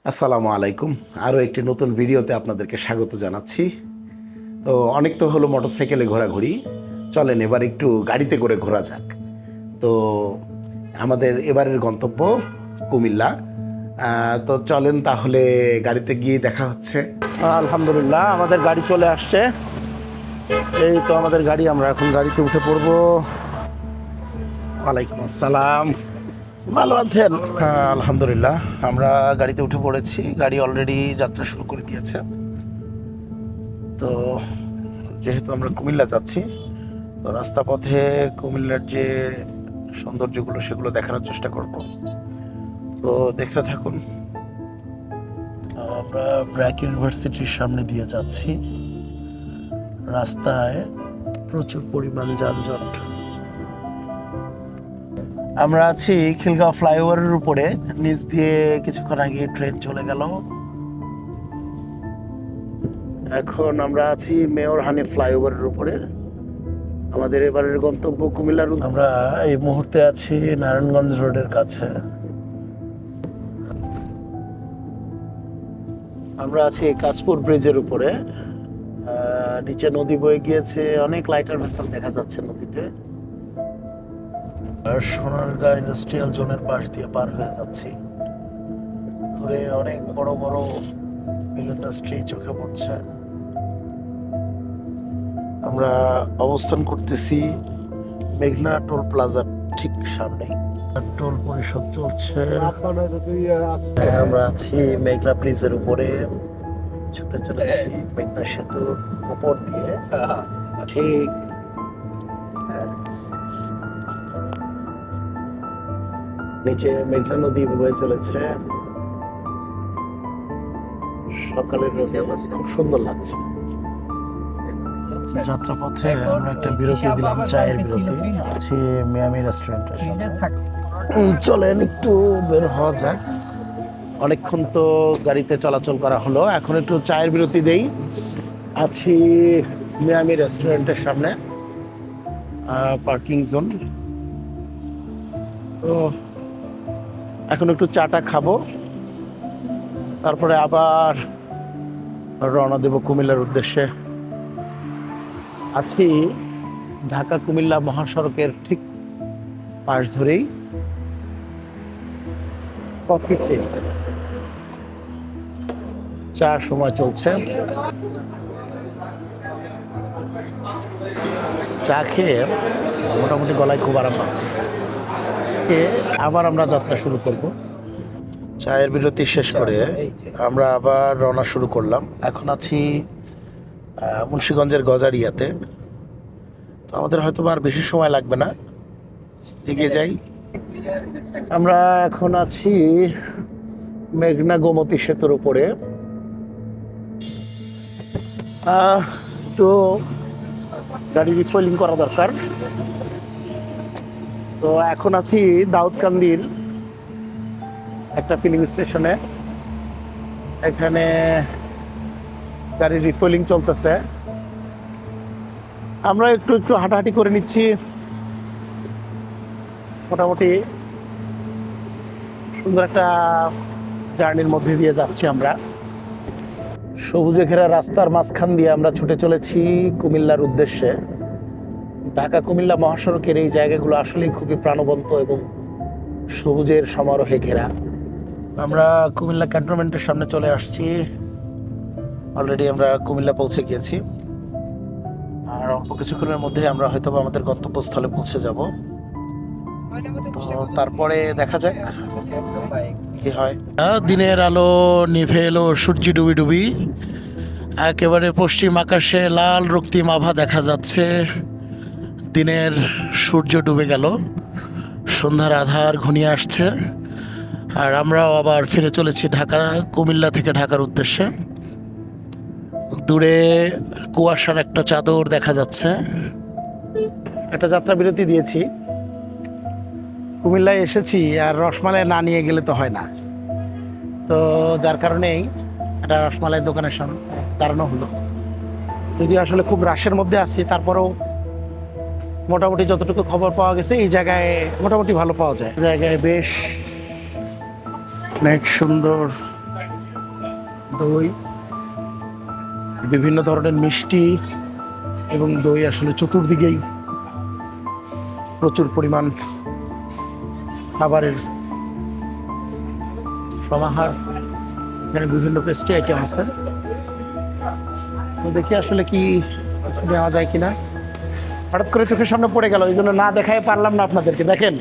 আসসালামু আলাইকুম। আরও একটি নতুন ভিডিওতে আপনাদেরকে স্বাগত জানাচ্ছি। তো অনেক তো হলো মোটরসাইকেলে ঘোরাঘুরি, চলেন এবার একটু গাড়িতে করে ঘোরা যাক। তো আমাদের এবারের গন্তব্য কুমিল্লা। তো চলেন তাহলে গাড়িতে গিয়ে দেখা হচ্ছে। আলহামদুলিল্লাহ আমাদের গাড়ি চলে আসছে। এই তো আমাদের গাড়ি, আমরা এখন গাড়িতে উঠে পড়বো। ওয়ালাইকুম আসসালাম, ভালো আছেন? হ্যাঁ আলহামদুলিল্লাহ, আমরা গাড়িতে উঠে পড়েছি। গাড়ি অলরেডি যাত্রা শুরু করে দিয়েছে। তো যেহেতু আমরা কুমিল্লা যাচ্ছি, তো রাস্তা পথে কুমিল্লার যে সৌন্দর্যগুলো সেগুলো দেখানোর চেষ্টা করব। তো দেখতে থাকুন। আমরা ব্র্যাক ইউনিভার্সিটির সামনে দিয়ে যাচ্ছি। রাস্তায় প্রচুর পরিমাণ যানজট। আমরা আছি খিলগাঁও ফ্লাইওভারের উপরে, নিচ দিয়ে কিছুক্ষণ আগে ট্রেন চলে গেল। এখন আমরা আছি মেয়র হানি ফ্লাইওভারের উপরে। আমাদের এবারের গন্তব্য কুমিল্লার। আমরা এই মুহূর্তে আছি নারায়ণগঞ্জ রোডের কাছে। আমরা আছি কাশপুর ব্রিজের উপরে। নিচে নদী বয়ে গিয়েছে, অনেক লাইটার ভেসেল দেখা যাচ্ছে নদীতে। আর সোনারগাঁ ইন্ডাস্ট্রিয়াল জোনের পাশ দিয়ে পার হয়ে যাচ্ছি। দূরে অনেক বড় বড় মিল ইন্ডাস্ট্রি চোখে পড়ছে। আমরা অবস্থান করতেছি মেঘনা টোল প্লাজার ঠিক সামনেই। টোল পরিশোধ চলছে। আমরা আছি মেঘনা ব্রিজের উপরে, ছুটে চলেছি মেঘনা সেতুর উপর দিয়ে। ঠিক নিচে মেঘনা নদী বয়ে চলেছে। সকালের রোদে খুব সুন্দর লাগছে। যাত্রাপথে আমরা একটা বিরতি দিলাম, চায়ের বিরতি। আছি মিয়ামি রেস্টুরেন্টের সামনে। চলেন একটু বের হওয়া যাক। অনেকক্ষণ তো গাড়িতে চলাচল করা হলো, এখন একটু চায়ের বিরতি দেই। আছি মিয়ামি রেস্টুরেন্টের সামনে, পার্কিং জোন। তো এখন একটু চাটা খাবো, তারপরে আবার রওনা দেব কুমিল্লার উদ্দেশ্যে। আছি ঢাকা কুমিল্লা মহাসড়কের ঠিক পাশ ধরেই কফি চেন, চা সময় চলছে। চা খেয়ে মোটামুটি গলায় খুব আরাম পাচ্ছি। আবার আমরা যাত্রা শুরু করব। চায়ের বিরতি শেষ করে আমরা আবার রওনা শুরু করলাম। এখন আছি মুন্সিগঞ্জের গজারিয়াতে। তো আমাদের হয়তো আর বেশি সময় লাগবে না, এগিয়ে যাই। আমরা এখন আছি মেঘনা গোমতী সেতুর উপরে। তো গাড়ি রিফুয়েলিং করা দরকার। তো এখন আছি দাউদকান্দির একটা ফিলিং স্টেশনে। এখানে গাড়ি রিফুয়েলিং চলতেছে। আমরা একটু একটু হাঁটাহাঁটি করে নিচ্ছি। মোটামুটি সুন্দর একটা জার্নির মধ্যে দিয়ে যাচ্ছি আমরা। সবুজে ঘেরা রাস্তার মাঝখান দিয়ে আমরা ছুটে চলেছি কুমিল্লার উদ্দেশ্যে। ঢাকা কুমিল্লা মহাসড়কের এই জায়গাগুলো আসলেই খুবই প্রাণবন্ত এবং সবুজের সমারোহে ঘেরা। আমরা কুমিল্লা ক্যান্টনমেন্টের সামনে চলে আসছি। অলরেডি আমরা কুমিল্লা পৌঁছে গিয়েছি, আর অল্প কিছুক্ষণের মধ্যে আমরা হয়তো আমাদের গন্তব্যস্থলে পৌঁছে যাব। তো তারপরে দেখা যাক কি হয়। দিনের আলো নিভে এলো, সূর্য ডুবি ডুবি। একেবারে পশ্চিম আকাশে লাল রক্তিম আভা দেখা যাচ্ছে। দিনের সূর্য ডুবে গেল, সন্ধ্যার আধার ঘনিয়ে আসছে। আর আমরাও আবার ফিরে চলেছি ঢাকা, কুমিল্লা থেকে ঢাকার উদ্দেশ্যে। দূরে কুয়াশার একটা চাদর দেখা যাচ্ছে। একটা যাত্রা বিরতি দিয়েছি। কুমিল্লায় এসেছি, আর রসমালাই না নিয়ে গেলে তো হয় না। তো যার কারণেই একটা রসমালাই দোকানের সামনে দাঁড়ানো হলো। যদি আসলে খুব রাশের মধ্যে আছি, তারপরেও মোটামুটি যতটুকু খবর পাওয়া গেছে এই জায়গায় মোটামুটি ভালো পাওয়া যায়। জায়গায় বেশ অনেক সুন্দর দই, বিভিন্ন ধরনের মিষ্টি এবং দই আসলে চতুর্দিকেই প্রচুর পরিমাণ খাবারের সমাহার। এখানে বিভিন্ন পেস্ট্রি আইটেম আছে। তো দেখি আসলে কি নেওয়া যায় কিনা। হঠাৎ করে চোখের সামনে পড়ে গেল, এই জন্য না দেখাই পারলাম না আপনাদেরকে। দেখেন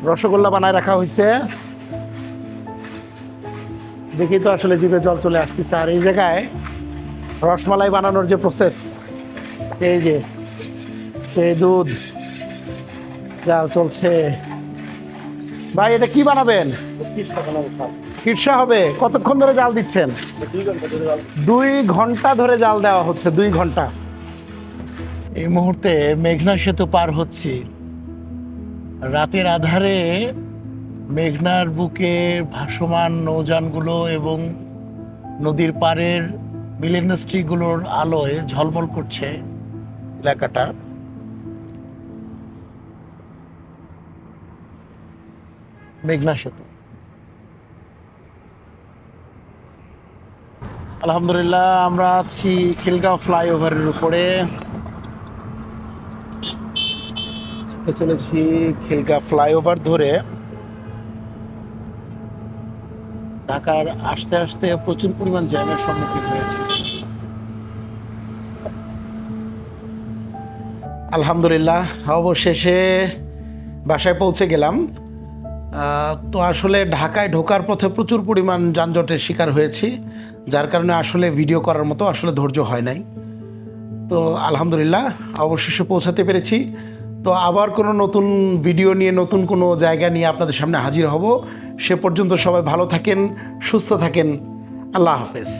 রসগোল্লা বানায় রাখা হয়েছে, দেখি তো আসলে জিভে জল চলে আসতেছে। আর এই জায়গায় রসমালাই বানানোর যে প্রসেস, এই যে সেই দুধ জাল চলছে। ভাই এটা কি বানাবেন? খিরসা হবে। কতক্ষণ ধরে জাল দিচ্ছেন? 2 ঘন্টা ধরে জাল দেওয়া হচ্ছে, 2 ঘন্টা। এই মুহূর্তে মেঘনা সেতু পার হচ্ছি। রাতের আধারে মেঘনার বুকে ভাসমান নৌযানগুলো এবং নদীর পাড়ের মিলেনিয়াসট্রিগুলোর আলোয় ঝলমল করছে এলাকাটা। মেঘনা সেতু, আলহামদুলিল্লাহ আমরা আছি খিলগাঁও ফ্লাইওভারের উপরে। চলেছি খিলগাঁও ফ্লাইওভার ধরে। ঢাকার আসতে আসতে প্রচুর পরিমাণ জ্যামের সম্মুখীন হয়েছে। আলহামদুলিল্লাহ অবশেষে বাসায় পৌঁছে গেলাম। তো আসলে ঢাকায় ঢোকার পথে প্রচুর পরিমাণ যানজটের শিকার হয়েছি, যার কারণে আসলে ভিডিও করার মতো আসলে ধৈর্য হয় নাই। তো আলহামদুলিল্লাহ অবশেষে পৌঁছাতে পেরেছি। তো আবার কোনো নতুন ভিডিও নিয়ে, নতুন কোনো জায়গা নিয়ে আপনাদের সামনে হাজির হব। সে পর্যন্ত সবাই ভালো থাকেন, সুস্থ থাকেন। আল্লাহ হাফেজ।